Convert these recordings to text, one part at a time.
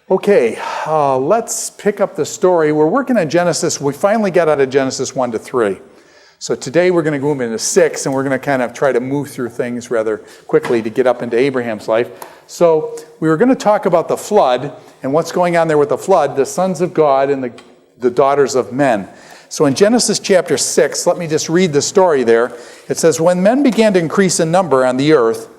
Okay, let's pick up the story. We're working on Genesis. We finally got out of Genesis 1 to 3. So today we're going to move into 6, and we're going to kind of try to move through things rather quickly to get up into Abraham's life. So we were going to talk about the flood and what's going on there with the flood, the sons of God and the daughters of men. So in Genesis chapter 6, let me just read the story there. It says, "When men began to increase in number on the earth,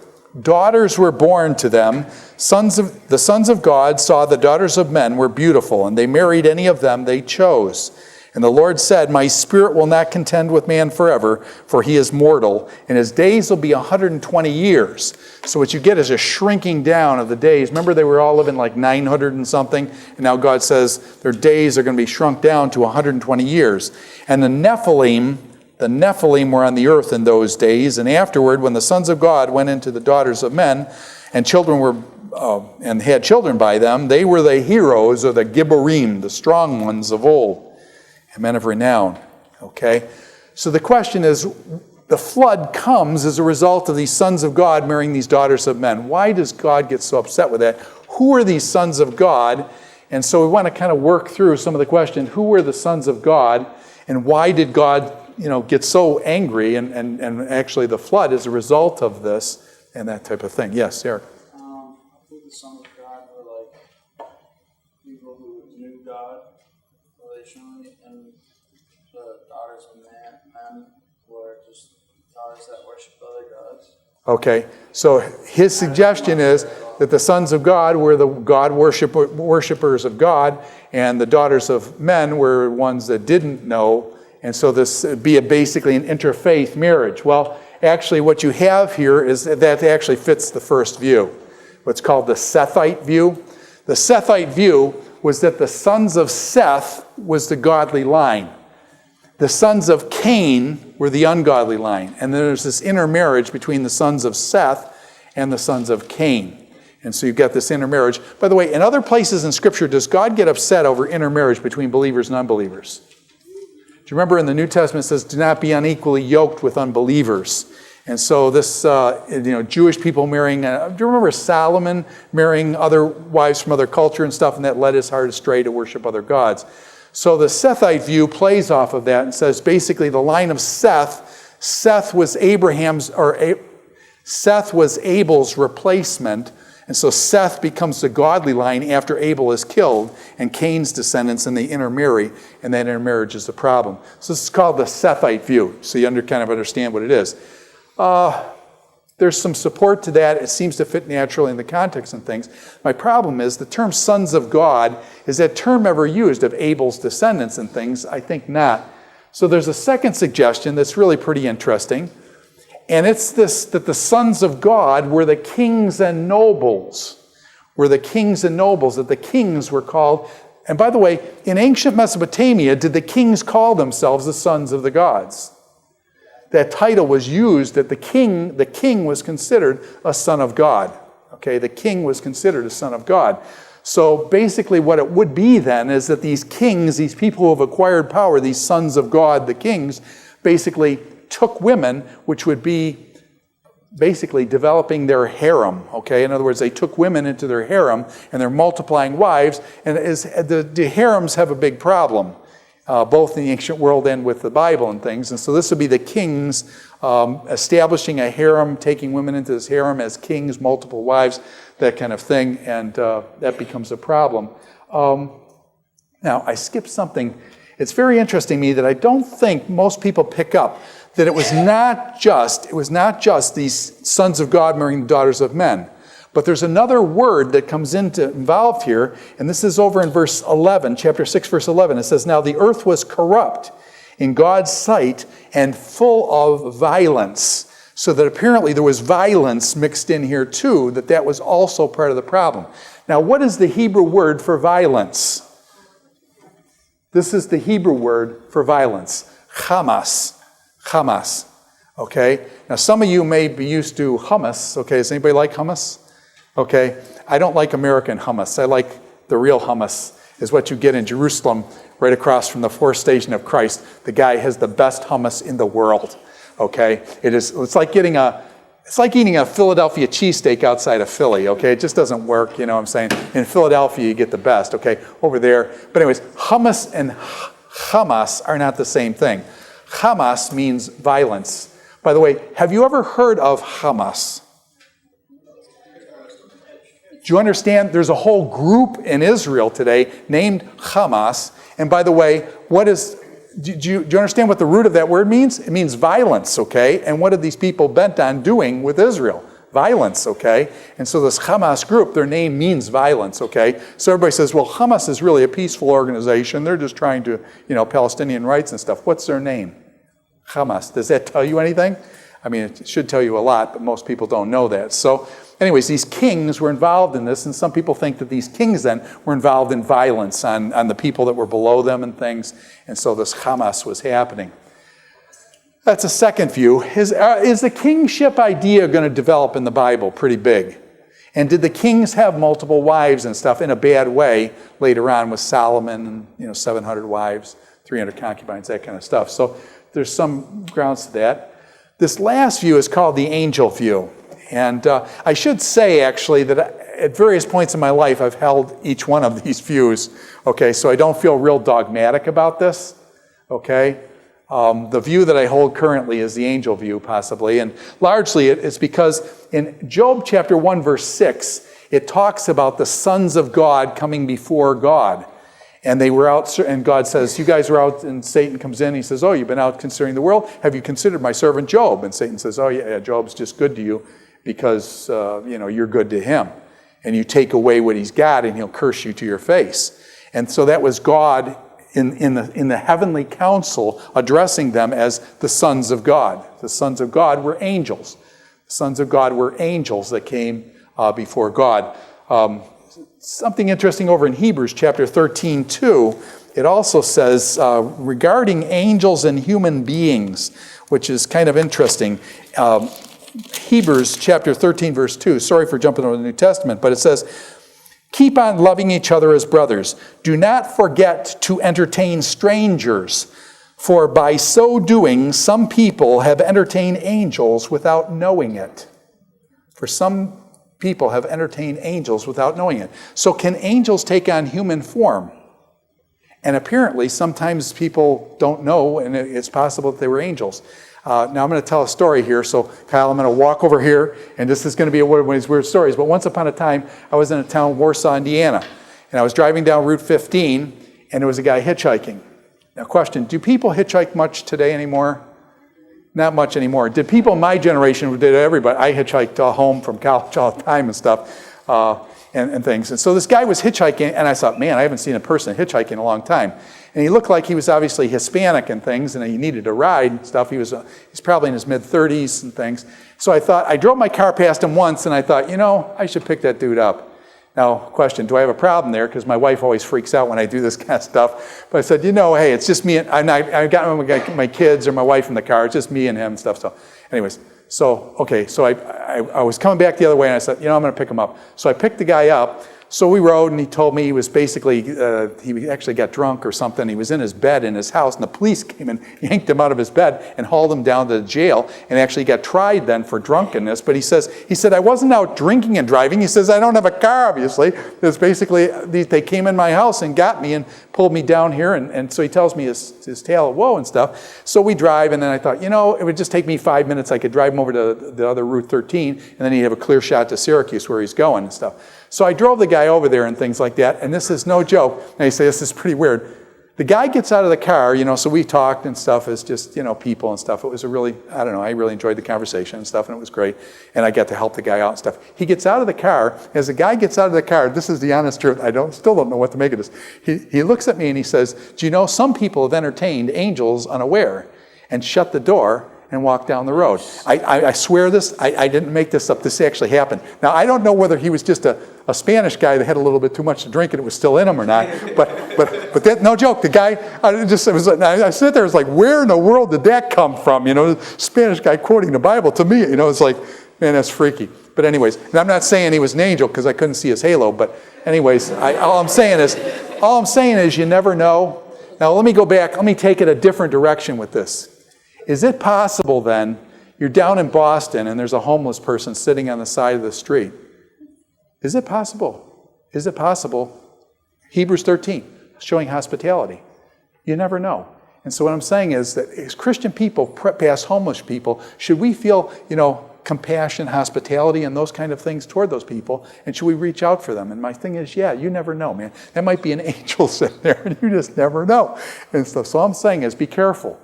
daughters were born to them. The sons of God saw the daughters of men were beautiful, and they married any of them they chose. And the Lord said, My spirit will not contend with man forever, for he is mortal, and his days will be 120 years. So what you get is a shrinking down of the days. Remember, they were all living like 900 and something, and now God says their days are going to be shrunk down to 120 years. And the Nephilim were on the earth in those days, and afterward, when the sons of God went into the daughters of men, and and had children by them, they were the heroes, or the Gibborim, the strong ones of old, and men of renown." Okay? So the question is, the flood comes as a result of these sons of God marrying these daughters of men. Why does God get so upset with that? Who are these sons of God? And so we want to kind of work through some of the questions. Who were the sons of God? And why did God, get so angry? And actually the flood is a result of this and that type of thing. Yes, Eric? I think the sons of God were like people who knew God relationally, and the daughters of men were just daughters that worship other gods. Okay, so his suggestion is that the sons of God were the God worshipers of God, and the daughters of men were ones that didn't know, and so this would be basically an interfaith marriage. Well, actually what you have here is that actually fits the first view, what's called the Sethite view. The Sethite view was that the sons of Seth was the godly line. The sons of Cain were the ungodly line. And there's this intermarriage between the sons of Seth and the sons of Cain. And so you've got this intermarriage. By the way, in other places in Scripture, does God get upset over intermarriage between believers and unbelievers? Do you remember in the New Testament it says, do not be unequally yoked with unbelievers. And so this, Jewish people marrying, do you remember Solomon marrying other wives from other culture and stuff, and that led his heart astray to worship other gods? So the Sethite view plays off of that and says basically the line of Seth was Abel's replacement, and so Seth becomes the godly line after Abel is killed, and Cain's descendants, and they intermarry, and that intermarriage is the problem. So this is called the Sethite view, so you kind of understand what it is. There's some support to that. It seems to fit naturally in the context and things. My problem is the term sons of God, is that term ever used of Abel's descendants and things? I think not. So there's a second suggestion that's really pretty interesting. And it's this, that the sons of God were the kings and nobles. That the kings were called. And by the way, in ancient Mesopotamia, did the kings call themselves the sons of the gods? That title was used, that the king was considered a son of God. Okay, the king was considered a son of God. So basically what it would be then is that these kings, these people who have acquired power, these sons of God, the kings, basically took women, which would be basically developing their harem. Okay, in other words, they took women into their harem and they're multiplying wives, and the harems have a big problem. Both in the ancient world and with the Bible and things. And so this would be the kings establishing a harem, taking women into this harem as kings, multiple wives, that kind of thing, and that becomes a problem. Now, I skipped something. It's very interesting to me that I don't think most people pick up that it was not just these sons of God marrying the daughters of men. But there's another word that comes involved here, and this is over in verse 11, chapter 6, verse 11. It says, "Now the earth was corrupt in God's sight and full of violence." So that apparently there was violence mixed in here too, that was also part of the problem. Now, what is the Hebrew word for violence? This is the Hebrew word for violence, Hamas. Hamas. Okay? Now, some of you may be used to hummus. Okay, does anybody like hummus? Okay, I don't like American hummus. I like the real hummus, is what you get in Jerusalem, right across from the fourth station of Christ. The guy has the best hummus in the world. Okay, it's like getting It's like eating a Philadelphia cheesesteak outside of Philly, okay? It just doesn't work, you know what I'm saying? In Philadelphia, you get the best, okay? Over there. But anyways, hummus and Hamas are not the same thing. Hamas means violence. By the way, have you ever heard of Hamas? Do you understand? There's a whole group in Israel today named Hamas. And by the way, do you understand what the root of that word means? It means violence, okay? And what are these people bent on doing with Israel? Violence, okay? And so this Hamas group, their name means violence, okay? So everybody says, well, Hamas is really a peaceful organization. They're just trying to, Palestinian rights and stuff. What's their name? Hamas. Does that tell you anything? I mean, it should tell you a lot, but most people don't know that. So anyways, these kings were involved in this, and some people think that these kings then were involved in violence on the people that were below them and things, and so this Hamas was happening. That's a second view. Is the kingship idea going to develop in the Bible pretty big? And did the kings have multiple wives and stuff in a bad way later on with Solomon and 700 wives, 300 concubines, that kind of stuff? So there's some grounds to that. This last view is called the angel view. And I should say, actually, that at various points in my life, I've held each one of these views. Okay, so I don't feel real dogmatic about this. Okay, the view that I hold currently is the angel view, possibly. And largely it's because in Job chapter 1, verse 6, it talks about the sons of God coming before God. And they were out, and God says, you guys were out, and Satan comes in, and he says, oh, you've been out considering the world? Have you considered my servant Job? And Satan says, oh, yeah, Job's just good to you because, you're good to him. And you take away what he's got, and he'll curse you to your face. And so that was God in the heavenly council addressing them as the sons of God. The sons of God were angels. The sons of God were angels that came before God. Something interesting over in Hebrews chapter 13, 2, it also says regarding angels and human beings, which is kind of interesting. Hebrews chapter 13, verse 2. Sorry for jumping over the New Testament, but it says, keep on loving each other as brothers. Do not forget to entertain strangers, for by so doing, some people have entertained angels without knowing it. For some people have entertained angels without knowing it. So can angels take on human form? And apparently, sometimes people don't know, and it's possible that they were angels. Now, I'm going to tell a story here. So, Kyle, I'm going to walk over here, and this is going to be one of these weird stories. But once upon a time, I was in a town, Warsaw, Indiana, and I was driving down Route 15, and there was a guy hitchhiking. Now, question, do people hitchhike much today anymore? Not much anymore. Did people in my generation, did everybody? I hitchhiked home from college all the time and stuff, and things. And so this guy was hitchhiking, and I thought, man, I haven't seen a person hitchhiking in a long time. And he looked like he was obviously Hispanic and things, and he needed a ride and stuff. He's probably in his mid-30s and things. So I drove my car past him once, and I thought, I should pick that dude up. Now, question, do I have a problem there? Because my wife always freaks out when I do this kind of stuff. But I said, hey, it's just me. I got my kids or my wife in the car. It's just me and him and stuff. So anyways, so I was coming back the other way, and I said, I'm going to pick him up. So I picked the guy up. So we rode, and he told me he was basically, he actually got drunk or something. He was in his bed in his house, and the police came and yanked him out of his bed and hauled him down to the jail, and actually got tried then for drunkenness. But he said, I wasn't out drinking and driving. He says, I don't have a car, obviously. It's basically, they came in my house and got me and pulled me down here, and so he tells me his tale of woe and stuff. So we drive, and then I thought, it would just take me 5 minutes. I could drive him over to the other Route 13, and then he'd have a clear shot to Syracuse where he's going and stuff. So I drove the guy over there and things like that, and this is no joke. And you say, this is pretty weird. The guy gets out of the car, so we talked and stuff as just, people and stuff. It was I really enjoyed the conversation and stuff, and it was great. And I got to help the guy out and stuff. He gets out of the car. As the guy gets out of the car, this is the honest truth. I still don't know what to make of this. He looks at me and he says, do you know some people have entertained angels unaware and shut the door and walk down the road? I swear this, I didn't make this up. This actually happened. Now, I don't know whether he was just a Spanish guy that had a little bit too much to drink and it was still in him or not, but that, no joke, the guy, I sit there, it's like, where in the world did that come from? Spanish guy quoting the Bible to me, it's like, man, that's freaky. But anyways, and I'm not saying he was an angel because I couldn't see his halo, but anyways, all I'm saying is you never know. Now, let me go back, let me take it a different direction with this. Is it possible then, You're down in Boston and there's a homeless person sitting on the side of the street. Is it possible? Is it possible? Hebrews 13, showing hospitality. You never know. And so what I'm saying is that as Christian people pass homeless people, should we feel, compassion, hospitality, and those kind of things toward those people? And should we reach out for them? And my thing is, you never know, man. That might be an angel sitting there, and you just never know. And stuff. So all I'm saying is be careful.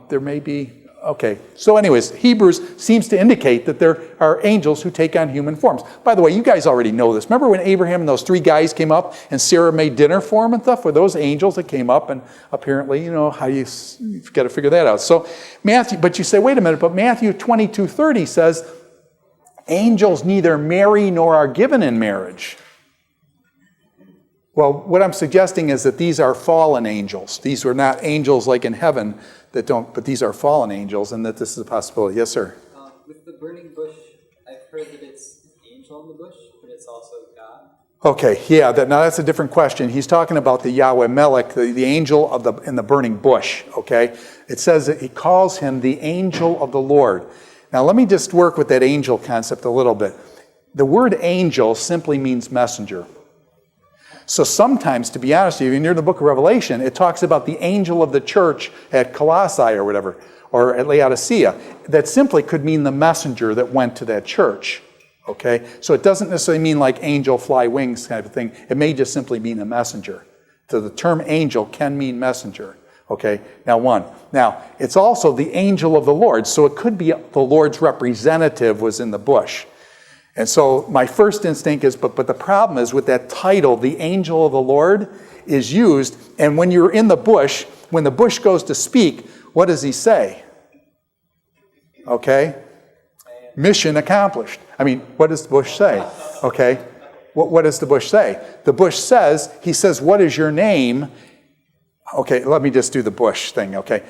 There may be... Okay, so anyways, Hebrews seems to indicate that there are angels who take on human forms. By the way, you guys already know this. Remember when Abraham and those 3 guys came up and Sarah made dinner for him and stuff? Were those angels that came up? And apparently, how you've got to figure that out. So Matthew, but you say, wait a minute, but Matthew 22:30 says, angels neither marry nor are given in marriage. Well, what I'm suggesting is that these are fallen angels. These were not angels like in heaven that don't, but these are fallen angels, and that this is a possibility. Yes, sir? With the burning bush, I've heard that it's the angel in the bush, but it's also God. Okay, yeah, now that's a different question. He's talking about the Yahweh Melech, the angel in the burning bush, okay? It says that he calls him the angel of the Lord. Now let me just work with that angel concept a little bit. The word angel simply means messenger. So sometimes, to be honest with you, when you're in the book of Revelation, it talks about the angel of the church at Colossae or whatever, or at Laodicea. That simply could mean the messenger that went to that church. Okay? So it doesn't necessarily mean like angel fly wings kind of thing. It may just simply mean a messenger. So the term angel can mean messenger. Okay? Now one. Now, it's also the angel of the Lord. So it could be the Lord's representative was in the bush. And so my first instinct is, but the problem is with that title, the angel of the Lord is used, and when you're in the bush, when the bush goes to speak, what does he say? Okay? Mission accomplished. I mean, what does the bush say? Okay? What does the bush say? The bush says, he says, what is your name? Okay, let me just do the bush thing, okay?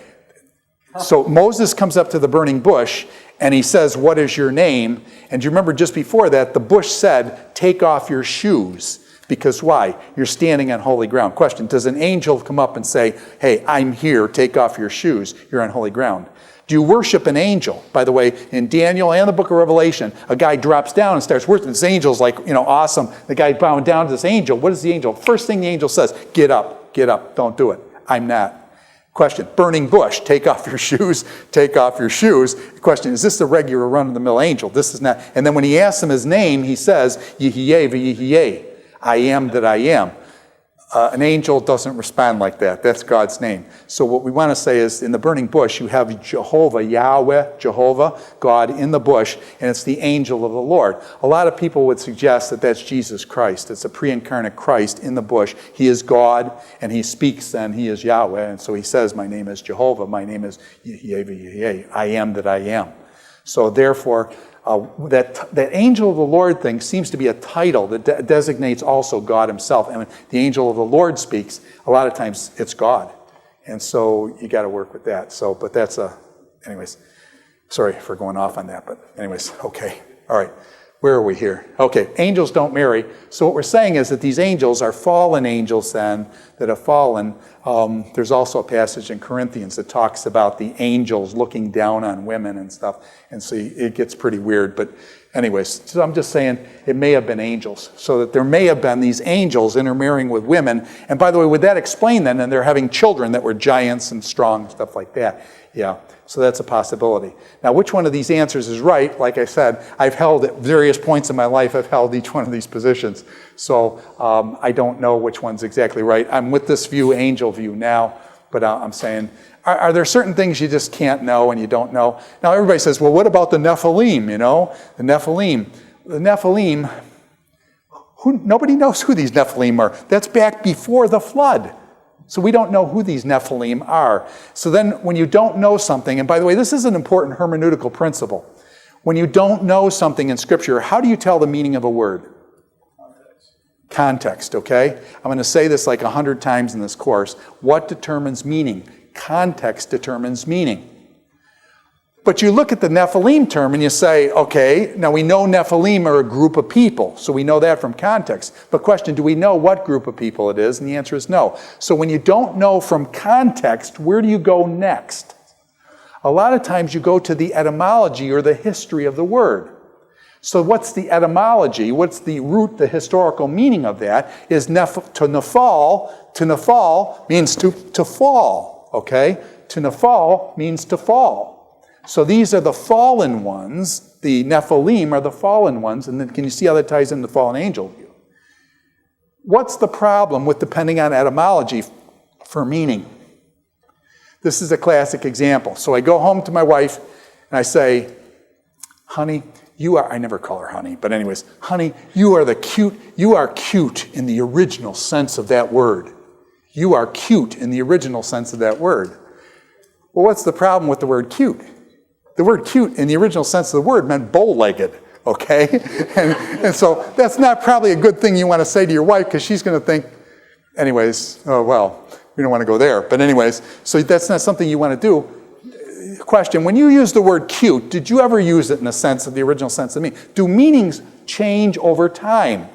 So Moses comes up to the burning bush, and he says, what is your name? And do you remember just before that, the bush said, take off your shoes. Because why? You're standing on holy ground. Question, does an angel come up and say, hey, I'm here, take off your shoes, you're on holy ground? Do you worship an angel? By the way, in Daniel and the book of Revelation, a guy drops down and starts worshiping. This angel's like, awesome. The guy bowing down to this angel. What is the angel? First thing the angel says, get up, don't do it. I'm not. Question, burning bush, take off your shoes, take off your shoes. Question, is this the regular run-of-the-mill angel? This is not. And then when he asks him his name, he says, Yihye v'Yihye, I am that I am. An angel doesn't respond like that. That's God's name. So what we want to say is, in the burning bush, you have Jehovah, Yahweh, Jehovah, God in the bush, and it's the angel of the Lord. A lot of people would suggest that that's Jesus Christ. It's a pre-incarnate Christ in the bush. He is God, and he speaks then, he is Yahweh, and so he says, my name is Jehovah, my name is Yahweh, I am that I am. So therefore, that angel of the Lord thing seems to be a title that designates also God himself. And when the angel of the Lord speaks, a lot of times it's God. And so you got to work with that. So, but that's anyways, sorry for going off on that, but anyways, okay. All right. Where are we here? Okay, angels don't marry. So what we're saying is that these angels are fallen angels then that have fallen. There's also a passage in Corinthians that talks about the angels looking down on women and stuff. And so it gets pretty weird. But anyways, so I'm just saying it may have been angels. So that there may have been these angels intermarrying with women. And by the way, would that explain then? And they're having children that were giants and strong, stuff like that. Yeah. So that's a possibility. Now, which one of these answers is right? Like I said, I've held at various points in my life, I've held each one of these positions. So I don't know which one's exactly right. I'm with this view, angel view now, but I'm saying, are there certain things you just can't know and you don't know? Now, everybody says, well, what about the Nephilim, The Nephilim, nobody knows who these Nephilim are. That's back before the flood. So we don't know who these Nephilim are. So then when you don't know something, and by the way, this is an important hermeneutical principle. When you don't know something in Scripture, how do you tell the meaning of a word? Context, okay? I'm going to say this like 100 times in this course. What determines meaning? Context determines meaning. But you look at the Nephilim term and you say, okay, now we know Nephilim are a group of people, so we know that from context. But question, do we know what group of people it is? And the answer is no. So when you don't know from context, where do you go next? A lot of times you go to the etymology or the history of the word. So what's the etymology? What's the root, the historical meaning of that? Is to nafal. To nafal means to fall, okay? To nafal means to fall. So these are the fallen ones. The Nephilim are the fallen ones. And then can you see how that ties into the fallen angel view? What's the problem with depending on etymology for meaning? This is a classic example. So I go home to my wife and I say, honey, I never call her honey, but anyways, honey, you are cute in the original sense of that word. You are cute in the original sense of that word. Well, what's the problem with the word cute? The word cute in the original sense of the word meant bow-legged, okay? And so that's not probably a good thing you want to say to your wife because she's going to think, anyways, oh, well, we don't want to go there. But anyways, so that's not something you want to do. Question, when you use the word cute, did you ever use it in the sense of the original sense of meaning? Do meanings change over time?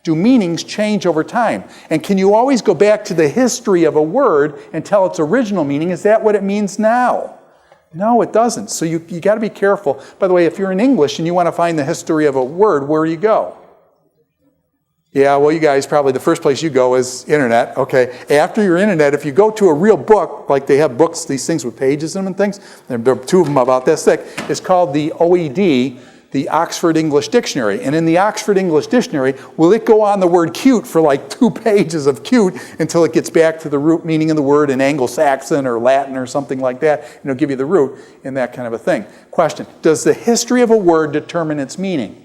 Do meanings change over time? And can you always go back to the history of a word and tell its original meaning? Is that what it means now? No, it doesn't. So you got to be careful. By the way, if you're in English and you want to find the history of a word, where do you go? Yeah, well, you guys, probably the first place you go is internet, okay? After your internet, if you go to a real book, like they have books, these things with pages in them and things, there are two of them about this thick, it's called the OED, the Oxford English Dictionary. And in the Oxford English Dictionary, will it go on the word cute for like 2 pages of cute until it gets back to the root meaning of the word in Anglo-Saxon or Latin or something like that, and it'll give you the root in that kind of a thing. Question, does the history of a word determine its meaning?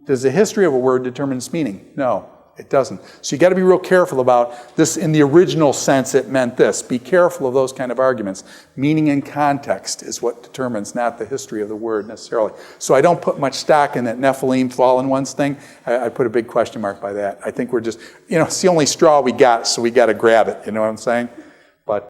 Does the history of a word determine its meaning? No, it doesn't. So you got to be real careful about this. In the original sense, it meant this. Be careful of those kind of arguments. Meaning and context is what determines, not the history of the word necessarily. So I don't put much stock in that Nephilim, fallen ones thing. I put a big question mark by that. I think we're just, it's the only straw we got, so we got to grab it. You know what I'm saying?